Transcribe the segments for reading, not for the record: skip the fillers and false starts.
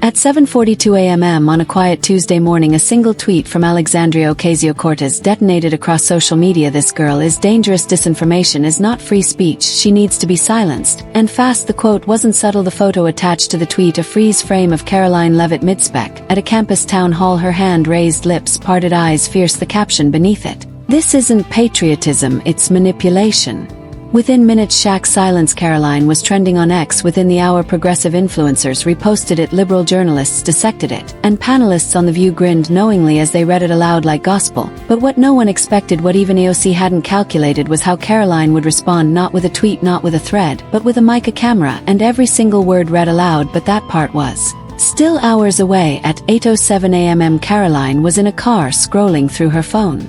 At 7:42 a.m. on a quiet Tuesday morning, a single tweet from Alexandria Ocasio-Cortez detonated across social media. This girl is dangerous. Disinformation is not free speech. She needs to be silenced. And fast. The quote wasn't subtle. The photo attached to the tweet, a freeze frame of Karoline Leavitt mid-spec at a campus town hall, her hand raised, lips parted, eyes fierce. The caption beneath it: "This isn't patriotism, it's manipulation." Within minutes, Shaq silence Karoline was trending on X. Within the hour, progressive influencers reposted it, liberal journalists dissected it, and panelists on The View grinned knowingly as they read it aloud like gospel. But what no one expected, what even AOC hadn't calculated, was how Karoline would respond, not with a tweet, not with a thread, but with a mic, a camera, and every single word read aloud. But that part was still hours away. At 8:07 a.m. Karoline was in a car scrolling through her phone.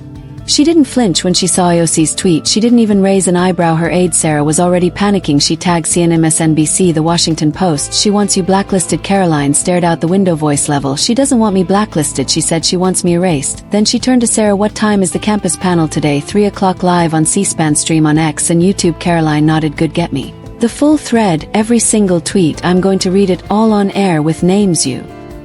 She didn't flinch when she saw AOC's tweet. She didn't even raise an eyebrow. Her aide Sarah was already panicking. She tagged CNN, MSNBC, The Washington Post. "She wants you blacklisted." Karoline stared out the window, voice level. "She doesn't want me blacklisted," she said. "She wants me erased." Then she turned to Sarah. "What time is the campus panel today?" 3 o'clock, live on C-SPAN, stream on X and YouTube. Karoline nodded. "Good, get me the full thread, every single tweet. I'm going to read it all on air with names. You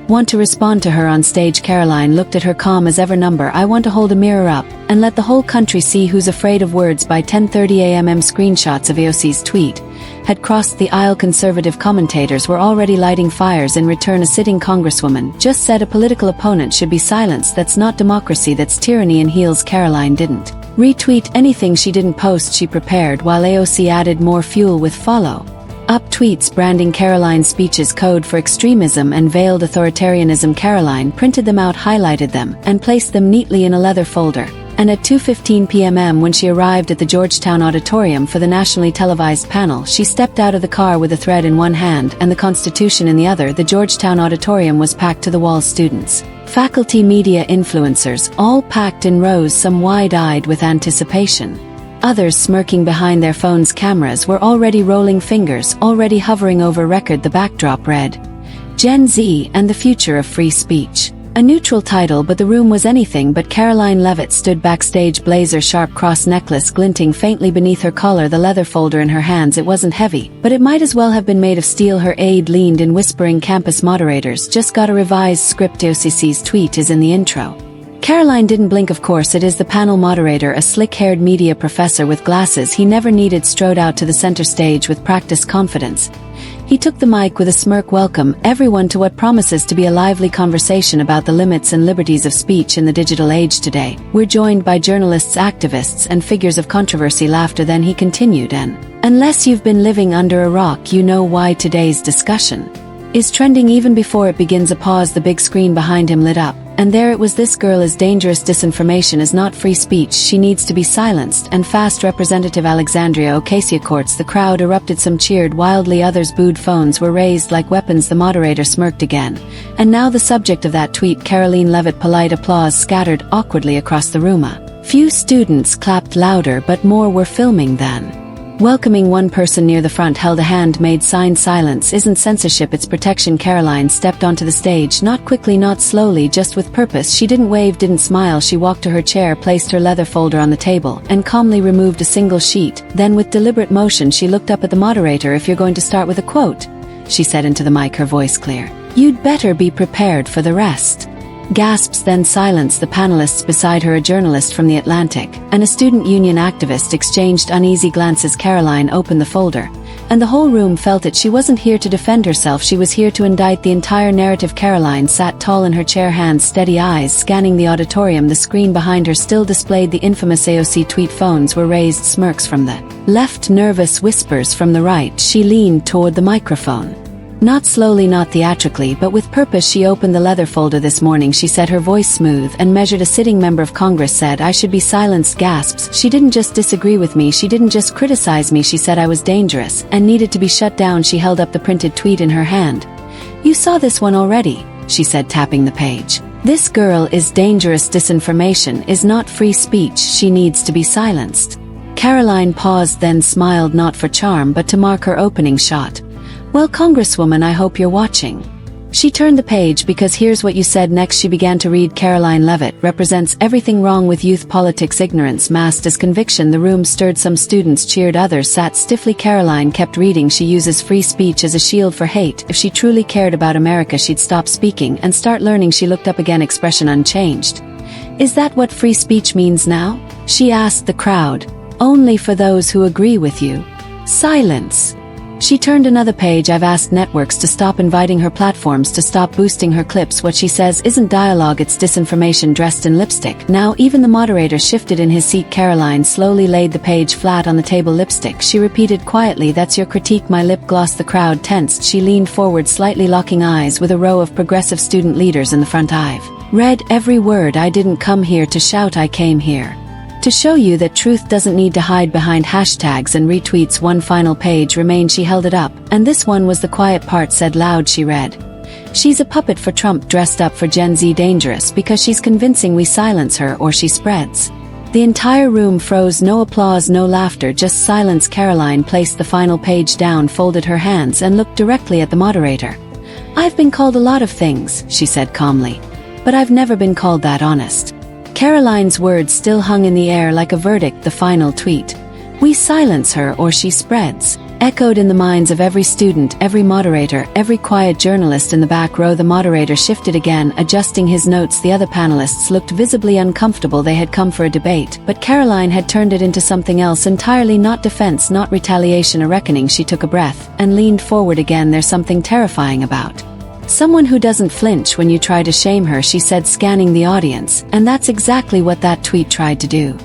want to respond to her on stage?" Karoline looked at her, calm as ever. "Number, I want to hold a mirror up and let the whole country see who's afraid of words." By 10:30 a.m. screenshots of AOC's tweet had crossed the aisle. Conservative commentators were already lighting fires. In return, a sitting congresswoman just said a political opponent should be silenced. "That's not democracy, that's tyranny." In heels, Karoline didn't retweet anything she didn't post. She prepared, while AOC added more fuel with follow up tweets branding Karoline's speeches code for extremism and veiled authoritarianism. Karoline printed them out, highlighted them, and placed them neatly in a leather folder. And at 2:15 p.m. when she arrived at the Georgetown auditorium for the nationally televised panel, she stepped out of the car with a thread in one hand and the Constitution in the other. The Georgetown auditorium was packed to the walls. Students, faculty, media, influencers, all packed in rows, some wide-eyed with anticipation. Others smirking behind their phones' cameras, were already rolling fingers, already hovering over record. The backdrop read, "Gen Z and the Future of Free Speech." A neutral title, but the room was anything but. Karoline Leavitt stood backstage, blazer, sharp cross necklace glinting faintly beneath her collar, the leather folder in her hands. It wasn't heavy, but it might as well have been made of steel. Her aide leaned in, whispering, "Campus moderators just got a revised script. AOC's tweet is in the intro." Karoline didn't blink. Of course it is. The panel moderator, a slick-haired media professor with glasses he never needed, strode out to the center stage with practiced confidence. He took the mic with a smirk. "Welcome, everyone, to what promises to be a lively conversation about the limits and liberties of speech in the digital age today. We're joined by journalists, activists, and figures of controversy." Laughter. Then he continued, "And unless you've been living under a rock, you know why today's discussion is trending even before it begins." A pause. The big screen behind him lit up, and there it was. "This girl is dangerous. Disinformation is not free speech. She needs to be silenced." And fast. Representative Alexandria Ocasio-Cortez. The crowd erupted. Some cheered wildly, others booed. Phones were raised like weapons. The moderator smirked again. "And now the subject of that tweet, Karoline Leavitt." Polite applause scattered awkwardly across the room. A few students clapped louder, but more were filming than welcoming. One person near the front held a handmade sign, "Silence isn't censorship, it's protection." Karoline stepped onto the stage, not quickly, not slowly, just with purpose. She didn't wave, didn't smile. She walked to her chair, placed her leather folder on the table, and calmly removed a single sheet. Then with deliberate motion she looked up at the moderator. "If you're going to start with a quote," she said into the mic, her voice clear, "you'd better be prepared for the rest." Gasps. Then silence. The panelists beside her, a journalist from The Atlantic and a student union activist, exchanged uneasy glances. Karoline opened the folder, and the whole room felt it. She wasn't here to defend herself, she was here to indict the entire narrative. Karoline sat tall in her chair, hands steady, eyes scanning the auditorium. The screen behind her still displayed the infamous AOC tweet. Phones were raised, smirks from the left, nervous whispers from the right. She leaned toward the microphone. Not slowly, not theatrically, but with purpose. She opened the leather folder. "This morning," she said, her voice smooth and measured, "a sitting member of Congress said I should be silenced." Gasps. "She didn't just disagree with me, she didn't just criticize me, she said I was dangerous and needed to be shut down." She held up the printed tweet in her hand. "You saw this one already," she said, tapping the page. "This girl is dangerous. Disinformation is not free speech. She needs to be silenced." Karoline paused, then smiled, not for charm but to mark her opening shot. "Well, Congresswoman, I hope you're watching." She turned the page because here's what you said next. She began to read. Karoline Leavitt represents everything wrong with youth politics. Ignorance masked as conviction. The room stirred. Some students cheered, others sat stiffly. Karoline kept reading. She uses free speech as a shield for hate. If she truly cared about America, she'd stop speaking and start learning. She looked up again, expression unchanged. Is that what free speech means now? She asked the crowd. Only for those who agree with you. Silence. She turned another page. I've asked networks to stop inviting her, platforms to stop boosting her clips. What she says isn't dialogue, it's disinformation dressed in lipstick. Now even the moderator shifted in his seat. Karoline slowly laid the page flat on the table. Lipstick, she repeated quietly. That's your critique, my lip gloss. The crowd tensed. She leaned forward slightly, locking eyes with a row of progressive student leaders in the front. I've read every word. I didn't come here to shout, I came here to show you that truth doesn't need to hide behind hashtags and retweets. One final page remained. She held it up, and this one was the quiet part. Said loud, she read. She's a puppet for Trump, dressed up for Gen Z, dangerous because she's convincing. We silence her or she spreads. The entire room froze. No applause, no laughter, just silence. Karoline placed the final page down, folded her hands, and looked directly at the moderator. I've been called a lot of things, she said calmly, but I've never been called that. Honest. Karoline's words still hung in the air like a verdict. The final tweet, we silence her or she spreads, echoed in the minds of every student, every moderator, every quiet journalist in the back row. The moderator shifted again, adjusting his notes. The other panelists looked visibly uncomfortable. They had come for a debate, but Karoline had turned it into something else entirely. Not defense, not retaliation, a reckoning. She took a breath and leaned forward again. There's something terrifying about someone who doesn't flinch when you try to shame her, she said, scanning the audience, and that's exactly what that tweet tried to do.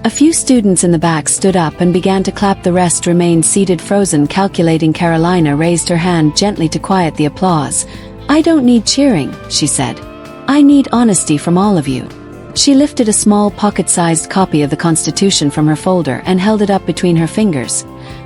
A few students in the back stood up and began to clap. The rest remained seated, frozen, calculating. Karoline raised her hand gently to quiet the applause. I don't need cheering, she said. I need honesty from all of you. She lifted a small pocket-sized copy of the Constitution from her folder and held it up between her fingers.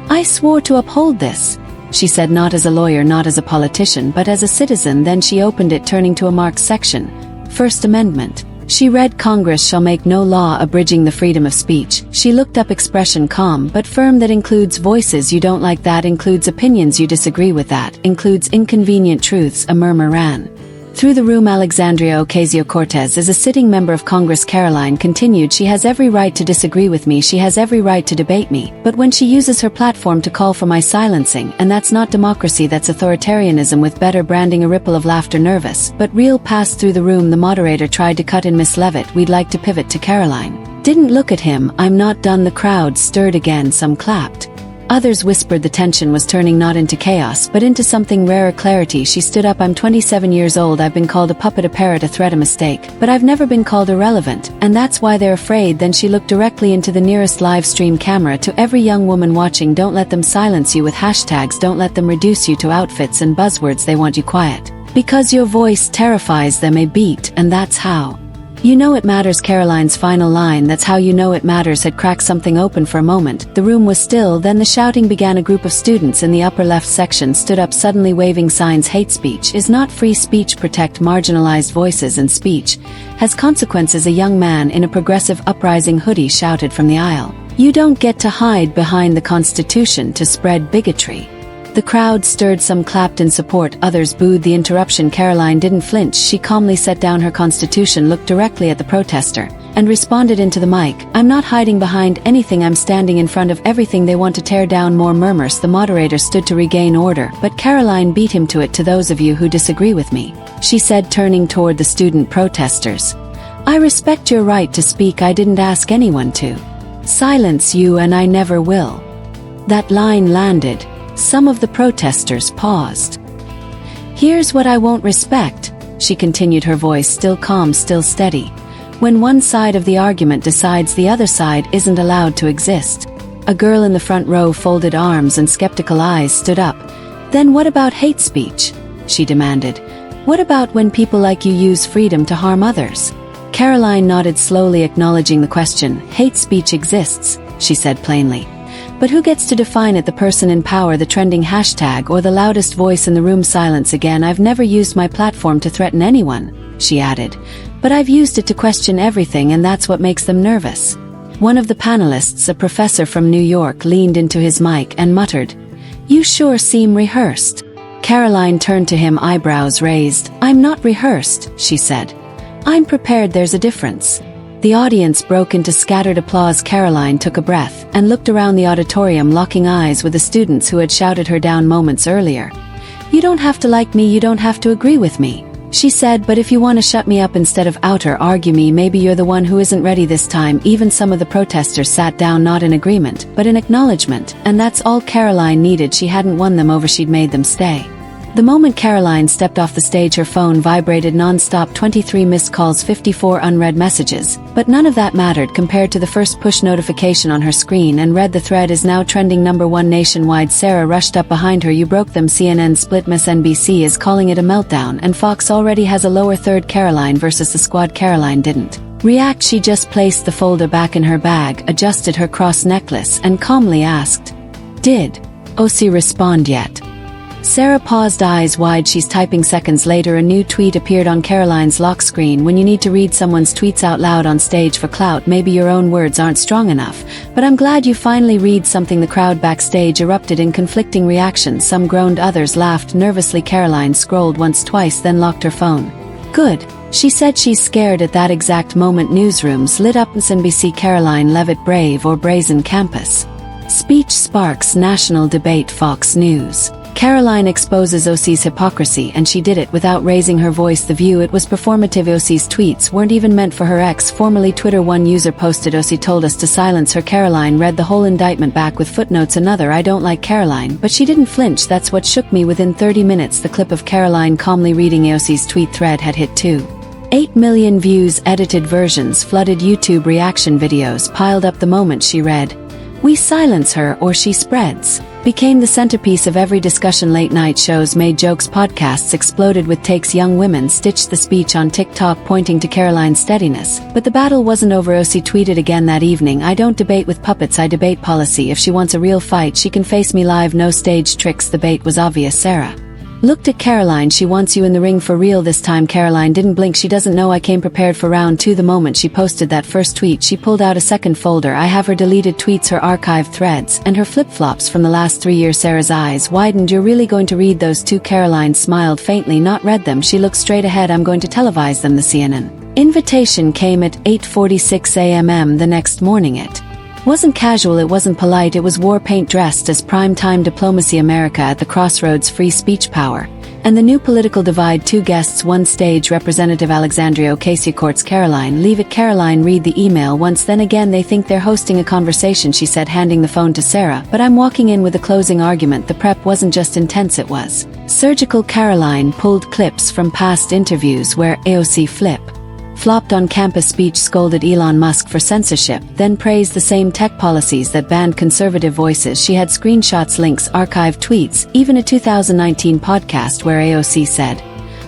I swore to uphold this, she said, not as a lawyer, not as a politician, but as a citizen. Then she opened it, turning to a marked section. First Amendment. She read, Congress shall make no law abridging the freedom of speech. She looked up, expression calm but firm. That includes voices you don't like, that includes opinions you disagree with, that includes inconvenient truths. A murmur ran through the room. Ocasio-Cortez is a sitting member of Congress. Karoline continued, she has every right to disagree with me, she has every right to debate me, but when she uses her platform to call for my silencing, and that's not democracy, that's authoritarianism with better branding. A ripple of laughter, nervous but real, passed through the room. The moderator tried to cut in. Miss Leavitt, we'd like to pivot to. Karoline didn't look at him. I'm not done. The crowd stirred again. Some clapped. Others whispered. The tension was turning not into chaos, but into something rarer, clarity. She stood up. I'm 27 years old. I've been called a puppet, a parrot, a threat, a mistake, but I've never been called irrelevant, and that's why they're afraid. Then she looked directly into the nearest live stream camera. To every young woman watching, don't let them silence you with hashtags. Don't let them reduce you to outfits and buzzwords. They want you quiet because your voice terrifies them. A beat, and that's how you know it matters. Karoline's final line, that's how you know it matters, had cracked something open. For a moment, the room was still, then the shouting began. A group of students in the upper left section stood up, suddenly waving signs. Hate speech is not free speech. Protect marginalized voices, and speech has consequences. A young man in a progressive uprising hoodie shouted from the aisle. You don't get to hide behind the Constitution to spread bigotry. The crowd stirred. Some clapped in support, others booed the interruption. Karoline didn't flinch. She calmly set down her Constitution, looked directly at the protester, and responded into the mic. I'm not hiding behind anything. I'm standing in front of everything they want to tear down. More murmurs. The moderator stood to regain order, but Karoline beat him to it. To those of you who disagree with me, she said, turning toward the student protesters, I respect your right to speak. I didn't ask anyone to silence you, and I never will. That line landed. Some of the protesters paused. Here's what I won't respect, she continued, her voice still calm, still steady. When one side of the argument decides the other side isn't allowed to exist. A girl in the front row folded arms and skeptical eyes stood up. Then what about hate speech? She demanded. What about when people like you use freedom to harm others? Karoline nodded slowly, acknowledging the question. Hate speech exists, she said plainly. But who gets to define it? The person in power, the trending hashtag, or the loudest voice in the room? Silence again. I've never used my platform to threaten anyone, she added, but I've used it to question everything, and that's what makes them nervous. One of the panelists, a professor from New York, leaned into his mic and muttered, You sure seem rehearsed. Karoline turned to him, eyebrows raised. "I'm not rehearsed," she said. "I'm prepared, there's a difference." The audience broke into scattered applause. Karoline took a breath and looked around the auditorium, locking eyes with the students who had shouted her down moments earlier. "You don't have to like me, you don't have to agree with me," she said, "but if you want to shut me up instead of out or argue me, maybe you're the one who isn't ready this time." Even some of the protesters sat down, not in agreement, but in acknowledgement, and that's all Karoline needed. She hadn't won them over, she'd made them stay. The moment Karoline stepped off the stage, her phone vibrated non-stop. 23 missed calls, 54 unread messages, but none of that mattered compared to the first push notification on her screen, and read: "The thread is now trending #1 nationwide." Sarah rushed up behind her. "You broke them." CNN split. MSNBC is calling it a meltdown, and Fox already has a lower third. Karoline versus the squad. Karoline didn't react. She just placed the folder back in her bag, adjusted her cross necklace, and calmly asked, "Did AOC respond yet?" Sarah paused, eyes wide. She's typing. Seconds later, a new tweet appeared on Karoline's lock screen. "When you need to read someone's tweets out loud on stage for clout, maybe your own words aren't strong enough. But I'm glad you finally read something." The crowd backstage erupted in conflicting reactions. Some groaned, others laughed nervously. Karoline scrolled once, twice, then locked her phone. "Good," she said. She's scared. At that exact moment, newsrooms lit up. MSNBC. Karoline Leavitt, brave or brazen? Campus speech sparks national debate. Fox News. Karoline exposes AOC's hypocrisy, and she did it without raising her voice. The View. It was performative. AOC's tweets weren't even meant for her ex, formerly Twitter. One user posted, "AOC told us to silence her." Karoline read the whole indictment back with footnotes. Another, "I don't like Karoline, but she didn't flinch. That's what shook me." Within 30 minutes, the clip of Karoline calmly reading AOC's tweet thread had hit 2.8 million views. Edited versions flooded YouTube. Reaction videos piled up the moment she read, "We silence her or she spreads," became the centerpiece of every discussion. Late night shows made jokes. Podcasts exploded with takes. Young women stitched the speech on TikTok, pointing to Karoline's steadiness. But the battle wasn't over. AOC tweeted again that evening, "I don't debate with puppets, I debate policy. If she wants a real fight, she can face me live. No stage tricks." The bait was obvious. Sarah looked at Karoline. "She wants you in the ring for real this time." Karoline didn't blink. "She doesn't know I came prepared for round 2. The moment she posted that first tweet, she pulled out a second folder. I have her deleted tweets, her archived threads, and her flip-flops from the last 3 years. Sarah's eyes widened. "You're really going to read those too?" Karoline smiled faintly. "Not read them." She looked straight ahead. "I'm going to televise them." The CNN invitation came at 8:46 a.m. the next morning. It wasn't casual, it wasn't polite, it was war paint dressed as prime-time diplomacy. America at the crossroads, free speech power, and the new political divide. 2 guests, 1 stage. Representative Alexandria Ocasio-Cortez. Karoline Leavitt. Karoline read the email once, then again. "They think they're hosting a conversation," she said, handing the phone to Sarah. "But I'm walking in with a closing argument." The prep wasn't just intense, it was surgical. Karoline pulled clips from past interviews where AOC flopped on campus speech, scolded Elon Musk for censorship, then praised the same tech policies that banned conservative voices. She had screenshots, links, archived tweets, even a 2019 podcast where AOC said,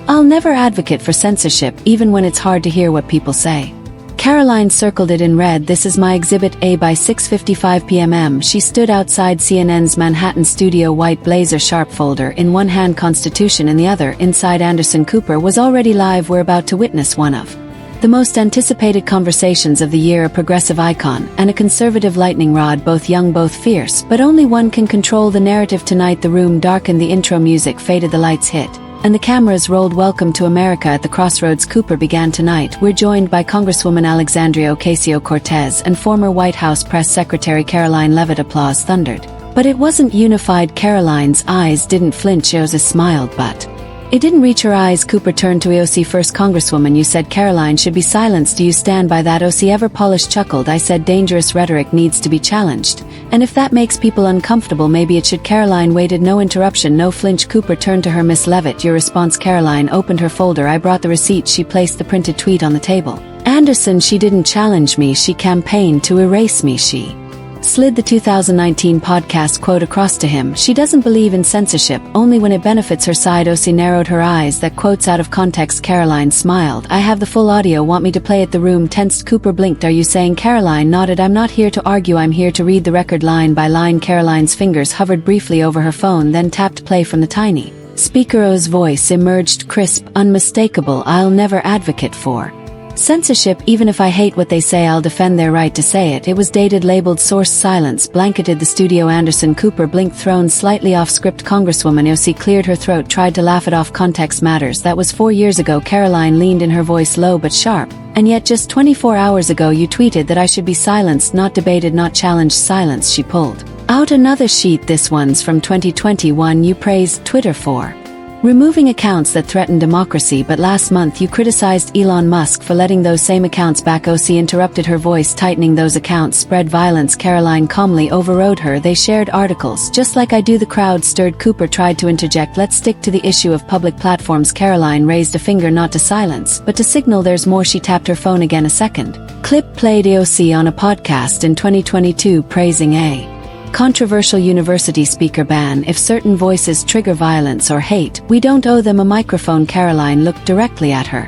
"I'll never advocate for censorship, even when it's hard to hear what people say." Karoline circled it in red. "This is my Exhibit A." By 6:55 p.m. she stood outside CNN's Manhattan studio, white blazer, sharp folder in one hand, Constitution in the other. Inside, Anderson Cooper was already live. "We're about to witness one of the most anticipated conversations of the year, a progressive icon and a conservative lightning rod, both young, both fierce, but only one can control the narrative tonight." The room darkened, the intro music faded, the lights hit, and the cameras rolled. "Welcome to America at the crossroads." Cooper began. "Tonight, we're joined by Congresswoman Alexandria Ocasio-Cortez and former White House Press Secretary Karoline Leavitt." Applause thundered. But it wasn't unified. Karoline's eyes didn't flinch. AOC smiled, but it didn't reach her eyes. Cooper turned to AOC. "First Congresswoman, you said Karoline should be silenced. Do you stand by that?" AOC ever polished chuckled. "I said dangerous rhetoric needs to be challenged. And if that makes people uncomfortable, maybe it should." Karoline waited. No interruption, no flinch. Cooper turned to her. "Miss Leavitt, your response." Karoline opened her folder. "I brought the receipt." She placed the printed tweet on the table. "Anderson, she didn't challenge me, she campaigned to erase me." She slid the 2019 podcast quote across to him. "She doesn't believe in censorship, only when it benefits her side." AOC narrowed her eyes. "That quote's out of context." Karoline smiled. "I have the full audio. Want me to play it?" The room tensed. Cooper blinked. "Are you saying?" Karoline nodded. "I'm not here to argue, I'm here to read the record line by line." Karoline's fingers hovered briefly over her phone, then tapped play. From the tiny speaker, AOC's voice emerged, crisp, unmistakable. "I'll never advocate for Censorship, even if I hate what they say I'll defend their right to say it. It was dated, labeled source silence, blanketed the studio. Anderson Cooper blinked, thrown slightly off script. Congresswoman AOC cleared her throat, tried to laugh it off. Context matters. That was 4 years ago. Karoline leaned in, her voice low but sharp. And yet just 24 hours ago you tweeted that I should be silenced, not debated, not challenged. Silence. She pulled out another sheet. This one's from 2021. You praised Twitter for removing accounts that threaten democracy, but last month you criticized Elon Musk for letting those same accounts back. OC interrupted, her voice tightening. Those accounts spread violence. Karoline calmly overrode her. They shared articles, just like I do. The crowd stirred. Cooper tried to interject. Let's stick to the issue of public platforms. Karoline raised a finger, not to silence, but to signal there's more. She tapped her phone again. A second clip played AOC on a podcast in 2022 praising a controversial university speaker ban. If certain voices trigger violence or hate, we don't owe them a microphone. Karoline looked directly at her.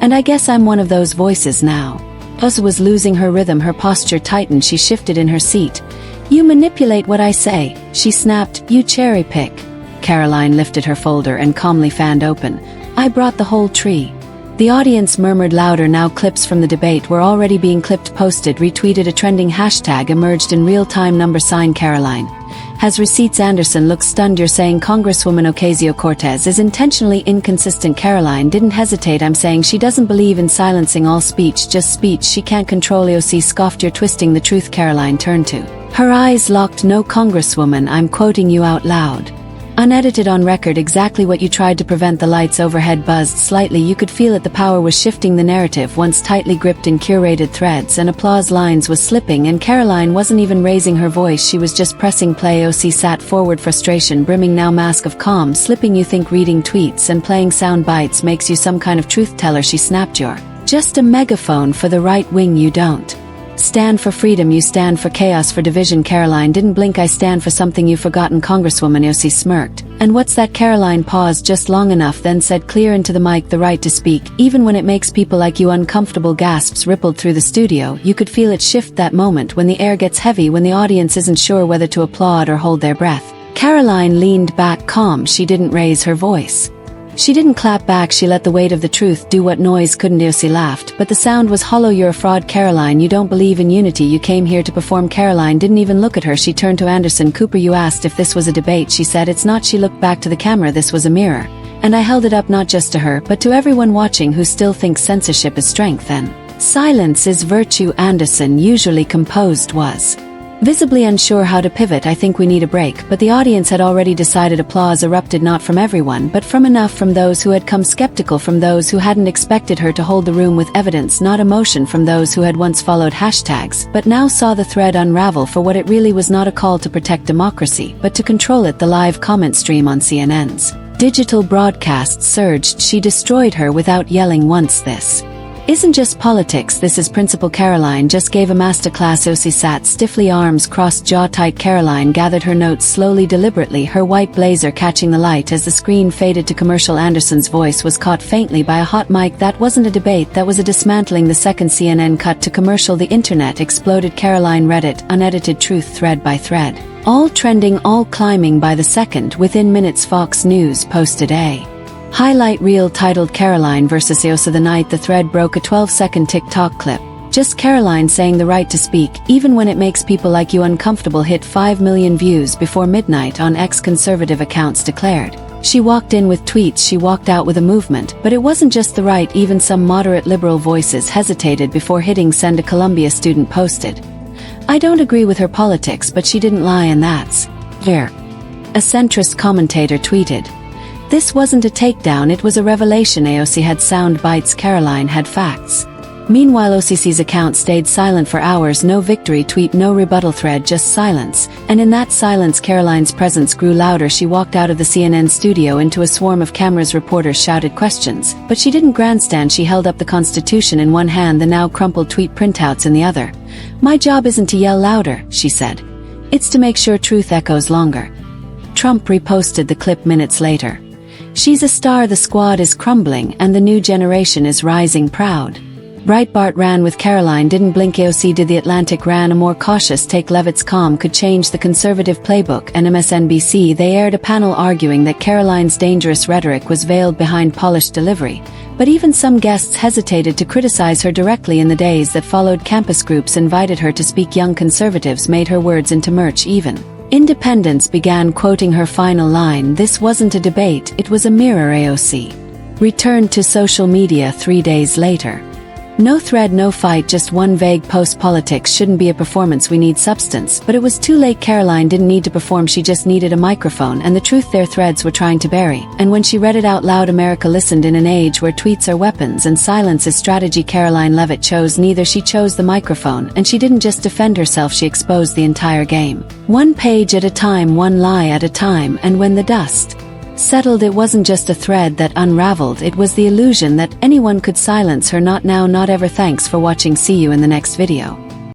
And I guess I'm one of those voices now. Oz was losing her rhythm, her posture tightened. She shifted in her seat. You manipulate what I say, she snapped. You cherry pick. Karoline lifted her folder and calmly fanned open. I brought the whole tree. The audience murmured louder. Now clips from the debate were already being clipped, posted, retweeted. A trending hashtag emerged in real time. #. Karoline has receipts. Anderson looks stunned. You're saying Congresswoman Ocasio-Cortez is intentionally inconsistent? Karoline didn't hesitate. I'm saying she doesn't believe in silencing all speech, just speech she can't control. AOC scoffed. You're twisting the truth. Karoline turned to her, eyes locked. No, Congresswoman, I'm quoting you out loud. Unedited, on record, exactly what you tried to prevent. The lights overhead buzzed slightly. You could feel it. The power was shifting. The narrative, once tightly gripped in curated threads and applause lines, was slipping, and Karoline wasn't even raising her voice. She was just pressing play. AOC sat forward, frustration brimming now, mask of calm slipping. You think reading tweets and playing sound bites makes you some kind of truth teller? She snapped. You're just a megaphone for the right wing. You don't stand for freedom, you stand for chaos, for division. Karoline didn't blink. I stand for something you've forgotten. Congresswoman AOC smirked. And what's that? Karoline paused just long enough, then said clear into the mic, the right to speak, even when it makes people like you uncomfortable. Gasps rippled through the studio. You could feel it shift, that moment when the air gets heavy, when the audience isn't sure whether to applaud or hold their breath. Karoline leaned back, calm. She didn't raise her voice. She didn't clap back. She let the weight of the truth do what noise couldn't. AOC laughed, but the sound was hollow. You're a fraud, Karoline. You don't believe in unity. You came here to perform. Karoline didn't even look at her. She turned to Anderson Cooper. You asked if this was a debate. She said it's not. She looked back to the camera. This was a mirror. And I held it up, not just to her, but to everyone watching who still thinks censorship is strength and silence is virtue. Anderson, usually composed, was visibly unsure how to pivot. I think we need a break. But the audience had already decided. Applause erupted, not from everyone, but from enough, from those who had come skeptical, from those who hadn't expected her to hold the room with evidence, not emotion, from those who had once followed hashtags, but now saw the thread unravel for what it really was, not a call to protect democracy, but to control it. The live comment stream on CNN's digital broadcast surged. She destroyed her without yelling once. This isn't just politics, this is principle. Karoline just gave a masterclass. AOC sat stiffly, arms crossed, jaw tight. Karoline gathered her notes slowly, deliberately, her white blazer catching the light as the screen faded to commercial. Anderson's voice was caught faintly by a hot mic. That wasn't a debate, that was a dismantling. The second CNN cut to commercial, the internet exploded. Karoline read it, unedited truth, thread by thread. All trending, all climbing by the second. Within minutes, Fox News posted a highlight reel titled Karoline vs. AOC. The night the thread broke, a 12-second TikTok clip. Just Karoline saying the right to speak, even when it makes people like you uncomfortable, hit 5 million views before midnight on X, conservative accounts declared. She walked in with tweets, she walked out with a movement, but it wasn't just the right. Even some moderate liberal voices hesitated before hitting send. A Columbia student posted, I don't agree with her politics, but she didn't lie, and that's fair. A centrist commentator tweeted, this wasn't a takedown, it was a revelation. AOC had sound bites, Karoline had facts. Meanwhile, OCC's account stayed silent for hours. No victory tweet, no rebuttal thread, just silence. And in that silence, Karoline's presence grew louder. She walked out of the CNN studio into a swarm of cameras. Reporters shouted questions, but she didn't grandstand. She held up the Constitution in one hand, the now crumpled tweet printouts in the other. My job isn't to yell louder, she said. It's to make sure truth echoes longer. Trump reposted the clip minutes later. She's a star, the squad is crumbling, and the new generation is rising proud. Breitbart ran with Karoline didn't blink. AOC did. The Atlantic ran a more cautious take. Leavitt's calm could change the conservative playbook. And MSNBC, they aired a panel arguing that Karoline's dangerous rhetoric was veiled behind polished delivery. But even some guests hesitated to criticize her directly. In the days that followed, campus groups invited her to speak. Young conservatives made her words into merch. Even independents began quoting her final line, "This wasn't a debate, it was a mirror." AOC returned to social media 3 days later. No thread, no fight, just one vague post. Politics shouldn't be a performance, we need substance. But it was too late. Karoline didn't need to perform, she just needed a microphone and the truth their threads were trying to bury. And when she read it out loud, America listened. In an age where tweets are weapons and silence is strategy, Karoline Leavitt chose neither. She chose the microphone, and she didn't just defend herself, she exposed the entire game. One page at a time, one lie at a time, and when the dust settled, it wasn't just a thread that unraveled, it was the illusion that anyone could silence her. Not now, not ever. Thanks for watching. See you in the next video.